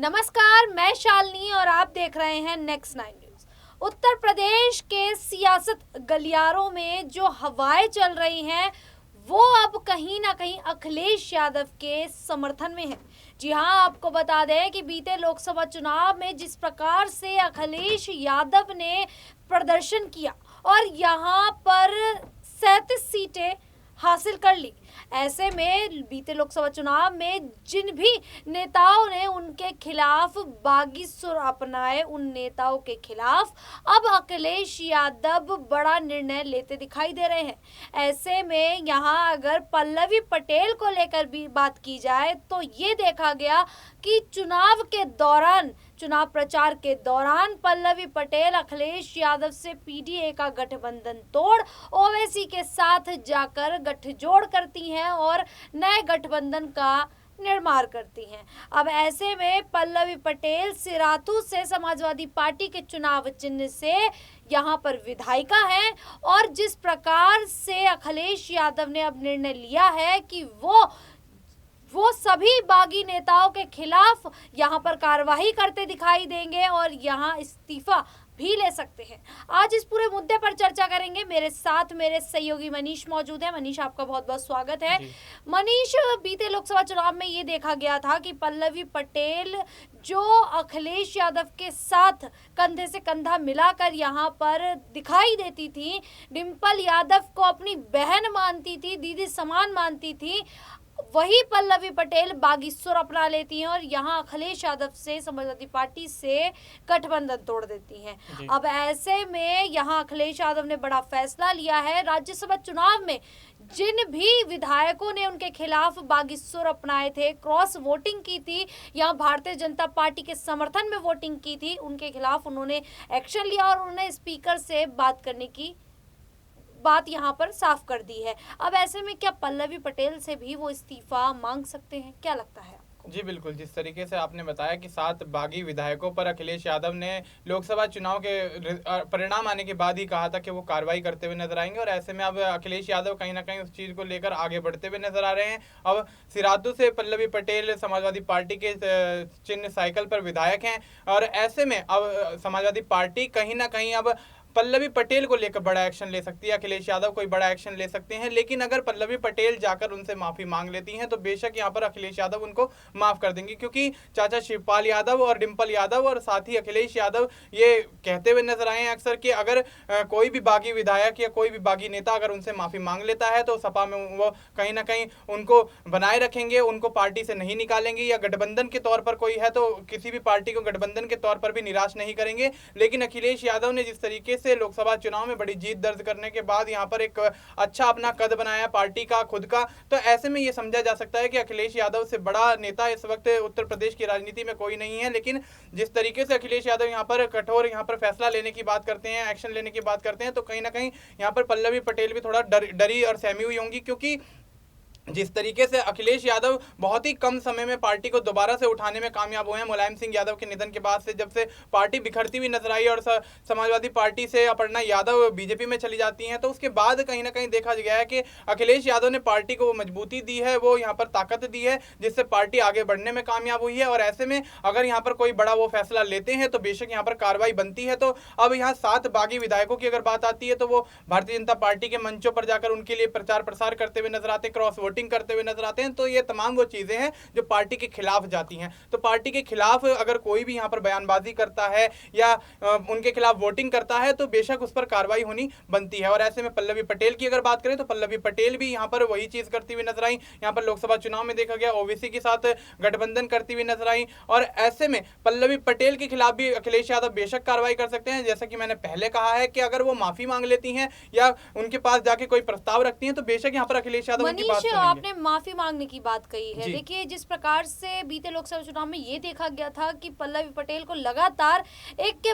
नमस्कार, मैं शालिनी और आप देख रहे हैं नेक्स्ट 9 न्यूज। उत्तर प्रदेश के सियासत गलियारों में जो हवाएं चल रही हैं वो अब कहीं ना कहीं अखिलेश यादव के समर्थन में है। जी हाँ, आपको बता दें कि बीते लोकसभा चुनाव में जिस प्रकार से अखिलेश यादव ने प्रदर्शन किया और यहाँ पर 37 सीटें हासिल कर ली, ऐसे में बीते लोकसभा चुनाव में जिन भी नेताओं ने उनके खिलाफ बागी सुर अपनाए, उन नेताओं के खिलाफ अब अखिलेश यादव बड़ा निर्णय लेते दिखाई दे रहे हैं। ऐसे में यहाँ अगर पल्लवी पटेल को लेकर भी बात की जाए तो ये देखा गया कि चुनाव प्रचार के दौरान पल्लवी पटेल अखिलेश यादव से पीडीए का गठबंधन तोड़ ओवैसी के साथ जाकर गठजोड़ करती हैं और नए गठबंधन का निर्माण करती हैं। अब ऐसे में पल्लवी पटेल सिराथू से समाजवादी पार्टी के चुनाव चिन्ह से यहाँ पर विधायिका हैं और जिस प्रकार से अखिलेश यादव ने अब निर्णय लिया है कि वो सभी बागी नेताओं के खिलाफ यहाँ पर कार्रवाई करते दिखाई देंगे और यहाँ इस्तीफा भी ले सकते हैं। आज इस पूरे मुद्दे पर चर्चा करेंगे। मेरे साथ मेरे सहयोगी मनीष मौजूद है। मनीष, आपका बहुत बहुत स्वागत है। मनीष, बीते लोकसभा चुनाव में ये देखा गया था कि पल्लवी पटेल जो अखिलेश यादव के साथ कंधे से कंधा मिलाकर यहाँ पर दिखाई देती थी, डिम्पल यादव को अपनी बहन मानती थी, दीदी समान मानती थी, वही पल्लवी पटेल बागी सुर अपना लेती हैं और यहाँ अखिलेश यादव से समाजवादी पार्टी से गठबंधन तोड़ देती हैं। अब ऐसे में यहाँ अखिलेश यादव ने बड़ा फैसला लिया है। राज्यसभा चुनाव में जिन भी विधायकों ने उनके खिलाफ बागी सुर अपनाए थे, क्रॉस वोटिंग की थी, यहाँ भारतीय जनता पार्टी के समर्थन में वोटिंग की थी, उनके खिलाफ उन्होंने एक्शन लिया और उन्होंने स्पीकर से बात करने की बात यहाँ पर साफ कर दी है। अब ऐसे में क्या पल्लवी पटेल से भी वो इस्तीफा मांग सकते हैं? क्या लगता है आपको? जी बिल्कुल, जिस तरीके से आपने बताया कि 7 बागी विधायकों पर अखिलेश यादव ने लोकसभा चुनाव के परिणाम आने के बाद ही कहा था कि वो कार्रवाई करते हुए नजर आएंगे और ऐसे में अब अखिलेश यादव कहीं ना कहीं उस चीज़ को लेकर आगे बढ़ते हुए नजर आ रहे हैं। अब सिराथू से पल्लवी पटेल समाजवादी पार्टी के चिन्ह साइकिल पर विधायक हैं और ऐसे में अब समाजवादी पार्टी कहीं ना कहीं अब पल्लवी पटेल को लेकर बड़ा एक्शन ले सकती है, अखिलेश यादव कोई बड़ा एक्शन ले सकते हैं। लेकिन अगर पल्लवी पटेल जाकर उनसे माफी मांग लेती हैं तो बेशक यहाँ पर अखिलेश यादव उनको माफ कर देंगे, क्योंकि चाचा शिवपाल यादव और डिम्पल यादव और साथ ही अखिलेश यादव ये कहते हुए नजर आए हैं अक्सर कि अगर कोई भी बागी विधायक या कोई भी बागी नेता अगर उनसे माफी मांग लेता है तो सपा में वो कहीं ना कहीं उनको बनाए रखेंगे, उनको पार्टी से नहीं निकालेंगे, या गठबंधन के तौर पर कोई है तो किसी भी पार्टी को गठबंधन के तौर पर भी निराश नहीं करेंगे। लेकिन अखिलेश यादव ने जिस तरीके से लोकसभा चुनाव में बड़ी जीत दर्ज करने के बाद यहाँ पर एक अच्छा अपना कद बनाया पार्टी का खुद का, तो ऐसे में ये समझा जा सकता है कि अखिलेश यादव से बड़ा नेता इस वक्त उत्तर प्रदेश की राजनीति में कोई नहीं है। लेकिन जिस तरीके से अखिलेश यादव यहाँ पर कठोर यहाँ पर फैसला लेने की बात करते हैं, एक्शन लेने की बात करते हैं, तो कहीं ना कहीं यहाँ पर पल्लवी पटेल भी थोड़ा डरी और सहमी हुई होंगी, क्योंकि जिस तरीके से अखिलेश यादव बहुत ही कम समय में पार्टी को दोबारा से उठाने में कामयाब हुए हैं, मुलायम सिंह यादव के निधन के बाद से जब से पार्टी बिखरती हुई नजर आई और समाजवादी पार्टी से अपर्णा यादव बीजेपी में चली जाती हैं, तो उसके बाद कहीं ना कहीं देखा गया है कि अखिलेश यादव ने पार्टी को वो मजबूती दी है, वो यहाँ पर ताकत दी है, जिससे पार्टी आगे बढ़ने में कामयाब हुई है। और ऐसे में अगर यहाँ पर कोई बड़ा वो फैसला लेते हैं तो बेशक यहाँ पर कार्रवाई बनती है। तो अब यहाँ 7 बागी विधायकों की अगर बात आती है तो वो भारतीय जनता पार्टी के मंचों पर जाकर उनके लिए प्रचार प्रसार करते हुए नजर आते हैं, क्रॉस वोटिंग करते हुए नजर आते हैं। तो ये तमाम वो चीजें हैं जो पार्टी के खिलाफ जाती हैं। तो पार्टी के खिलाफ अगर कोई भी यहाँ पर बयानबाजी करता है या उनके खिलाफ वोटिंग करता है तो बेशक उस पर कार्रवाई होनी बनती है। और ऐसे में पल्लवी पटेल की अगर बात करें तो पल्लवी पटेल भी यहाँ पर वही चीज करती हुई नजर आई। यहाँ पर लोकसभा चुनाव में देखा गया ओवैसी के साथ गठबंधन करती हुई नजर आई और ऐसे में पल्लवी पटेल के खिलाफ भी अखिलेश यादव बेशक कार्रवाई कर सकते हैं। जैसा कि मैंने पहले कहा है कि अगर वो माफी मांग लेती हैं या उनके पास जाके कोई प्रस्ताव रखती हैं तो बेशक यहाँ पर अखिलेश यादव उनकी बात सुनेंगे। आपने माफी मांगने की बात कही है। देखिए, जिस प्रकार से बीते लोकसभा चुनाव में ये देखा गया था कि पल्लवी पटेल को लगातार एक के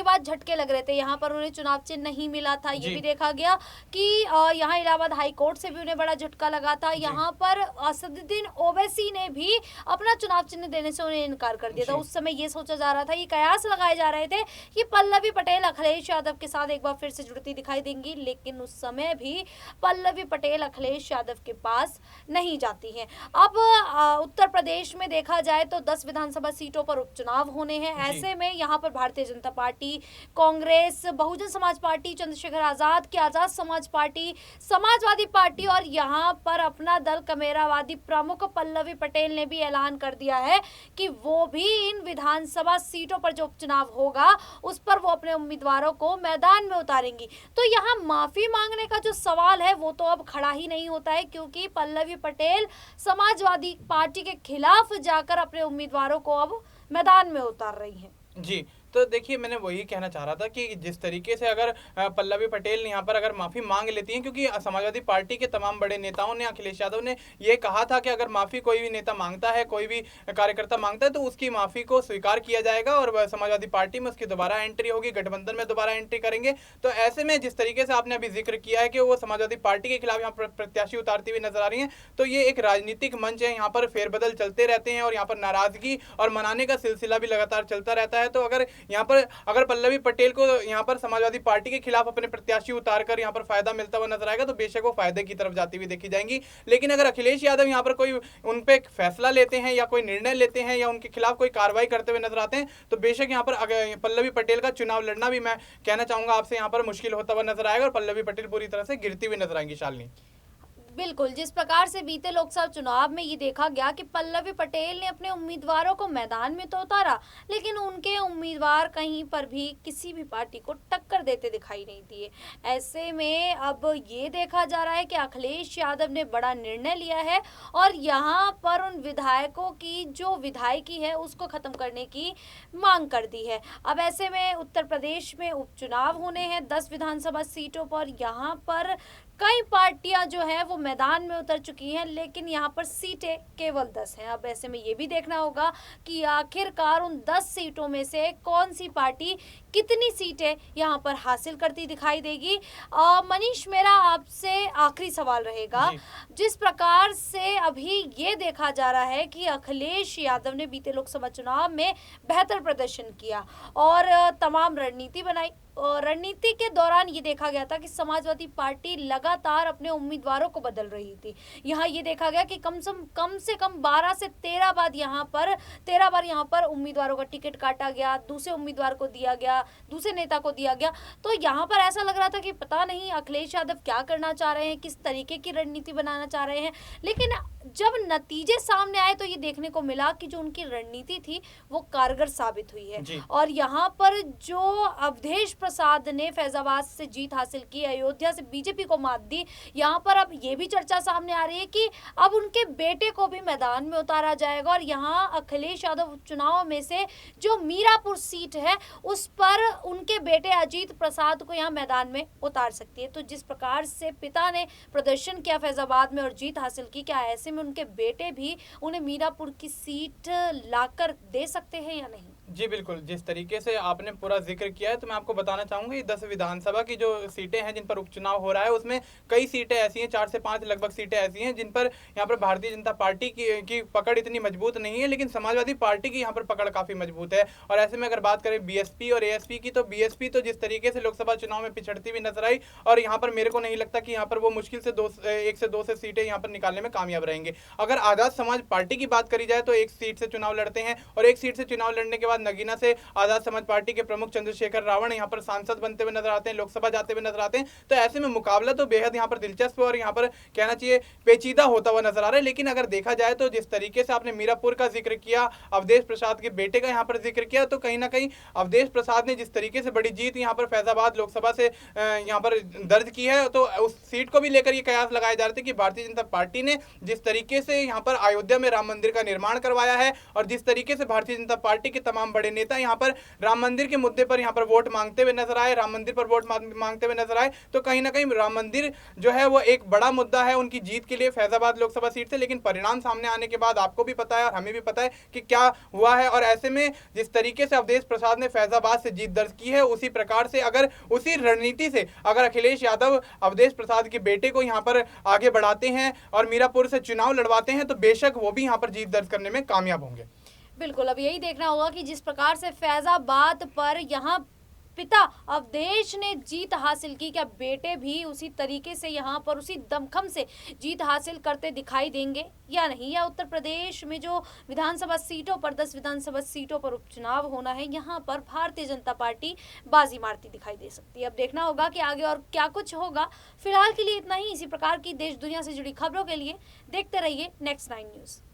बाद झटके लग रहे थे, यहाँ पर उन्हें चुनाव चिन्ह नहीं मिला था। ये भी देखा गया कि यहाँ इलाहाबाद हाई कोर्ट से भी उन्हें बड़ा झटका लगा था। यहाँ पर असदुद्दीन ओवैसी ने भी अपना चुनाव चिन्ह देने से उन्हें इनकार कर दिया था। उस समय ये सोचा जा रहा था, ये कयास लगाए जा रहे थे कि पल्लवी पटेल अखिलेश यादव के साथ एक बार फिर से जुड़ती दिखाई देंगी, लेकिन उस समय भी पल्लवी पटेल अखिलेश यादव के पास पास नहीं जाती हैं। अब उत्तर प्रदेश में देखा जाए तो 10 विधानसभा सीटों पर उपचुनाव होने हैं। ऐसे में यहाँ पर भारतीय जनता पार्टी, कांग्रेस, बहुजन समाज पार्टी, चंद्रशेखर आजाद की आजाद समाज पार्टी, समाजवादी पार्टी और यहाँ पर अपना दल कमेरावादी प्रमुख पल्लवी पटेल ने भी ऐलान कर दिया है कि वो भी इन विधानसभा सीटों पर जो उपचुनाव होगा उस पर वो अपने उम्मीदवारों को मैदान में उतारेंगी। तो यहाँ माफी मांगने का जो सवाल है वो तो अब खड़ा ही नहीं होता है, क्योंकि पल्लवी पटेल समाजवादी पार्टी के खिलाफ जाकर अपने उम्मीदवारों को अब मैदान में उतार रही हैं। जी, तो देखिए मैंने वही कहना चाह रहा था कि जिस तरीके से अगर पल्लवी पटेल ने यहाँ पर अगर माफ़ी मांग लेती हैं, क्योंकि समाजवादी पार्टी के तमाम बड़े नेताओं ने, अखिलेश यादव ने ये कहा था कि अगर माफ़ी कोई भी नेता मांगता है, कोई भी कार्यकर्ता मांगता है तो उसकी माफ़ी को स्वीकार किया जाएगा और समाजवादी पार्टी में उसकी दोबारा एंट्री होगी, गठबंधन में दोबारा एंट्री करेंगे। तो ऐसे में जिस तरीके से आपने अभी जिक्र किया है कि वो समाजवादी पार्टी के खिलाफ यहाँ पर प्रत्याशी उतारती हुई नजर आ रही है, तो ये एक राजनीतिक मंच है, यहाँ पर फेरबदल चलते रहते हैं और यहाँ पर नाराजगी और मनाने का सिलसिला भी लगातार चलता रहता है। तो अगर पल्लवी पटेल को यहाँ पर समाजवादी पार्टी के खिलाफ अपने प्रत्याशी उतारकर यहाँ पर फायदा मिलता हुआ नजर आएगा तो बेशक वो फायदे की तरफ जाती हुई देखी जाएंगी। लेकिन अगर अखिलेश यादव यहाँ पर कोई उन पे फैसला लेते हैं या कोई निर्णय लेते हैं या उनके खिलाफ कोई कार्रवाई करते हुए नजर आते हैं तो बेशक यहाँ पर पल्लवी पटेल का चुनाव लड़ना भी, मैं कहना चाहूंगा आपसे, यहाँ पर मुश्किल होता हुआ नजर आएगा और पल्लवी पटेल पूरी तरह से गिरती हुई नजर आएंगी। शालिनी, बिल्कुल, जिस प्रकार से बीते लोकसभा चुनाव में ये देखा गया कि पल्लवी पटेल ने अपने उम्मीदवारों को मैदान में तो उतारा, लेकिन उनके उम्मीदवार कहीं पर भी किसी भी पार्टी को टक्कर देते दिखाई नहीं दिए। ऐसे में अब ये देखा जा रहा है कि अखिलेश यादव ने बड़ा निर्णय लिया है और यहाँ पर उन विधायकों की जो विधायकी है उसको खत्म करने की मांग कर दी है। अब ऐसे में उत्तर प्रदेश में उपचुनाव होने हैं 10 विधानसभा सीटों पर। यहाँ पर कई पार्टियां जो है वो मैदान में उतर चुकी हैं, लेकिन यहाँ पर सीटें केवल 10 हैं। अब ऐसे में ये भी देखना होगा कि आखिरकार उन 10 सीटों में से कौन सी पार्टी कितनी सीटें यहाँ पर हासिल करती दिखाई देगी। मनीष, मेरा आपसे आखिरी सवाल रहेगा, जिस प्रकार से अभी ये देखा जा रहा है कि अखिलेश यादव ने बीते लोकसभा चुनाव में बेहतर प्रदर्शन किया और तमाम रणनीति बनाई, रणनीति के दौरान ये देखा गया था कि समाजवादी पार्टी लगातार अपने उम्मीदवारों को बदल रही थी। यहाँ ये देखा गया कि कम से कम 12 से 13 बार यहाँ पर उम्मीदवारों का टिकट काटा गया, दूसरे उम्मीदवार को दिया गया, दूसरे नेता को दिया गया। तो यहाँ पर ऐसा लग रहा था कि पता नहीं अखिलेश यादव क्या करना चाह रहे हैं, किस तरीके की रणनीति बनाना चाह रहे हैं। लेकिन जब नतीजे सामने आए तो ये देखने को मिला कि जो उनकी रणनीति थी वो कारगर साबित हुई है। और यहाँ पर जो अवधेश प्रसाद ने फैजाबाद से जीत हासिल की, अयोध्या से बीजेपी को मात दी, यहाँ पर अब ये भी चर्चा सामने आ रही है कि अब उनके बेटे को भी मैदान में उतारा जाएगा और यहाँ अखिलेश यादव चुनाव में से जो मीरापुर सीट है उस पर उनके बेटे अजीत प्रसाद को यहाँ मैदान में उतार सकती है। तो जिस प्रकार से पिता ने प्रदर्शन किया फैजाबाद में और जीत हासिल की, क्या ऐसे में उनके बेटे भी उन्हें मीरापुर की सीट लाकर दे सकते हैं या नहीं? जी बिल्कुल, जिस तरीके से आपने पूरा जिक्र किया है तो मैं आपको बताना चाहूँगा ये 10 विधानसभा की जो सीटें हैं जिन पर उपचुनाव हो रहा है उसमें कई सीटें ऐसी हैं, 4 से 5 लगभग सीटें ऐसी हैं जिन पर यहाँ पर भारतीय जनता पार्टी की पकड़ इतनी मजबूत नहीं है, लेकिन समाजवादी पार्टी की यहाँ पर पकड़ काफ़ी मजबूत है। और ऐसे में अगर बात करें बीएसपी और एएसपी की, तो बीएसपी तो जिस तरीके से लोकसभा चुनाव में पिछड़ती हुई नजर आई और यहाँ पर मेरे को नहीं लगता कि यहाँ पर वो मुश्किल से 1 से 2 सीटें यहाँ पर निकालने में कामयाब रहेंगे। अगर आज़ाद समाज पार्टी की बात करी जाए तो 1 सीट से चुनाव लड़ते हैं और 1 सीट से चुनाव लड़ने के बाद नगीना से आजाद समाज पार्टी के प्रमुख चंद्रशेखर रावण यहाँ पर सांसद बनते हुए नजर आते हैं, लोकसभा जाते हुए नजर आते हैं। तो ऐसे में मुकाबला तो बेहद यहाँ पर दिलचस्प और यहाँ पर कहना चाहिए पेचीदा होता हुआ नजर आ रहा है। लेकिन अगर देखा जाए तो जिस तरीके से आपने मीरापुर का जिक्र किया, अवधेश प्रसाद के बेटे का यहाँ पर जिक्र किया, तो कहीं ना कहीं अवधेश प्रसाद ने जिस तरीके से बड़ी जीत यहाँ पर फैजाबाद लोकसभा से यहाँ पर दर्ज की है, तो उस सीट को भी लेकर ये कयास लगाए जा रहे थे कि भारतीय जनता पार्टी ने जिस तरीके से यहाँ पर अयोध्या में राम मंदिर का निर्माण करवाया है और जिस तरीके से भारतीय जनता पार्टी के तमाम बड़े नेता यहाँ पर राम मंदिर के मुद्दे पर यहाँ पर वोट मांगते हुए नजर आए, राम मंदिर पर वोट मांगते हुए नजर आए, तो कहीं ना कहीं राम मंदिर जो है वो एक बड़ा मुद्दा है उनकी जीत के लिए फैजाबाद लोकसभा सीट से। लेकिन परिणाम सामने आने के बाद आपको भी पता है और हमें भी पता है कि क्या हुआ है। और ऐसे में जिस तरीके से अवधेश प्रसाद ने फैजाबाद से जीत दर्ज की है, उसी प्रकार से अगर उसी रणनीति से अगर अखिलेश यादव अवधेश प्रसाद के बेटे को यहाँ पर आगे बढ़ाते हैं और मीरापुर से चुनाव लड़वाते हैं तो बेशक वो भी यहाँ पर जीत दर्ज करने में कामयाब होंगे। बिल्कुल, अब यही देखना होगा कि जिस प्रकार से फैजाबाद पर यहाँ पिता अवधेश ने जीत हासिल की, क्या बेटे भी उसी तरीके से यहाँ पर उसी दमखम से जीत हासिल करते दिखाई देंगे या नहीं? या उत्तर प्रदेश में जो विधानसभा सीटों पर 10 विधानसभा सीटों पर उपचुनाव होना है, यहाँ पर भारतीय जनता पार्टी बाजी मारती दिखाई दे सकती है। अब देखना होगा कि आगे और क्या कुछ होगा। फिलहाल के लिए इतना ही। इसी प्रकार की देश दुनिया से जुड़ी खबरों के लिए देखते रहिए नेक्स्ट 9 न्यूज़।